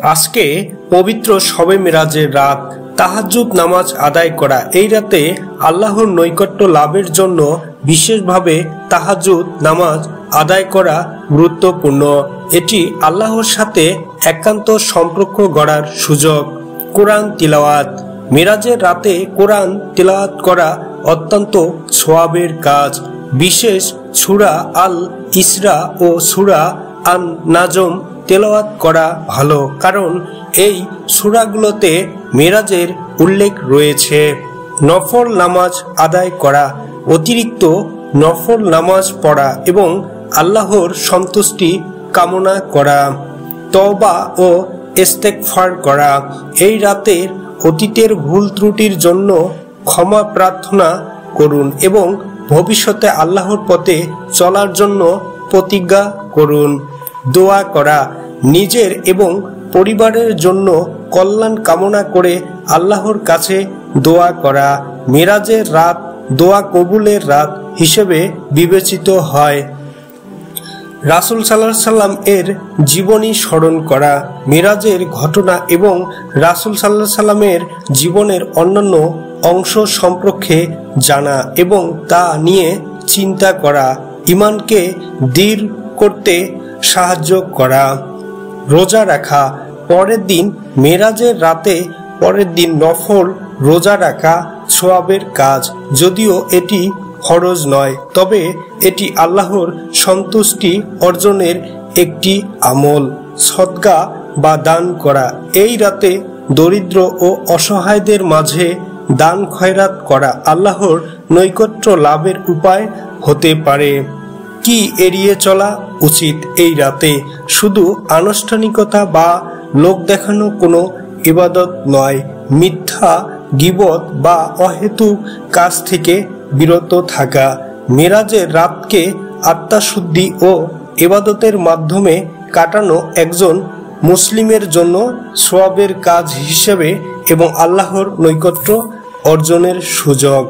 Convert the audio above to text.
আজকে পবিত্র শবে মিরাজের রাত তাহাজ্জুদ নামাজ আদায় করা। এই রাতে আল্লাহর নৈকট্য লাভের জন্য বিশেষভাবে তাহাজ্জুদ নামাজ আদায় করা গুরুত্বপূর্ণ। এটি আল্লাহর সাথে একান্ত সম্পর্ক গড়ার সুযোগ। কোরআন তিলাওয়াত। মিরাজের রাতে কোরআন তিলাওয়াত করা অত্যন্ত সওয়াবের কাজ। বিশেষ সূরা আল ইসরা ও সূরা আন নাজম তেলাওয়াত করা ভালো, কারণ এই সূরাগুলোতে মিরাজের উল্লেখ রয়েছে। নফল নামাজ আদায় করা। অতিরিক্ত নফল নামাজ পড়া এবং আল্লাহর সন্তুষ্টি কামনা করা। তওবা ও ইস্তেগফার করা। এই রাতের অতীতের ভুল ত্রুটির জন্য ক্ষমা প্রার্থনা করুন এবং ভবিষ্যতে আল্লাহর পথে চলার জন্য প্রতিজ্ঞা করুন। দোয়া করা। নিজের এবং পরিবারের জন্য কল্যাণ কামনা করে আল্লাহর কাছে দোয়া করা। মিরাজের রাত দোয়া কবুলের রাত হিসেবে বিবেচিত হয়। রাসূল সাল্লাল্লাহু আলাইহি সাল্লাম এর জীবনী স্মরণ করা। মিরাজের ঘটনা এবং রাসূল সাল্লাল্লাহু আলাইহি সাল্লামের জীবনের অন্যান্য অংশ সম্পর্কে জানা এবং তা নিয়ে চিন্তা করা ঈমানকে দৃঢ় করতে সাহায্য করা। রোজা রাখা। পরের দিন মেরাজের রাতে পরের দিন নফল রোজা রাখা সওয়াবের কাজ। যদিও এটি ফরজ নয়, তবে এটি আল্লাহর সন্তুষ্টি অর্জনের একটি আমল। সদকা বা দান করা। এই রাতে দরিদ্র ও অসহায়দের মাঝে দান খয়রাত করা আল্লাহর নৈকট্য লাভের উপায় হতে পারে। কি এড়িয়ে চলা উচিত এই রাতে? শুধু আনুষ্ঠানিকতা বা লোক দেখানো কোনো ইবাদত নয়। মিথ্যা, গীবত বা অহেতুক কাজ থেকে বিরত থাকা। মিরাজের রাতকে আত্মাশুদ্ধি ও ইবাদতের মাধ্যমে কাটানো একজন মুসলিমের জন্য সওয়াবের কাজ হিসেবে এবং আল্লাহর নৈকট্য অর্জনের সুযোগ।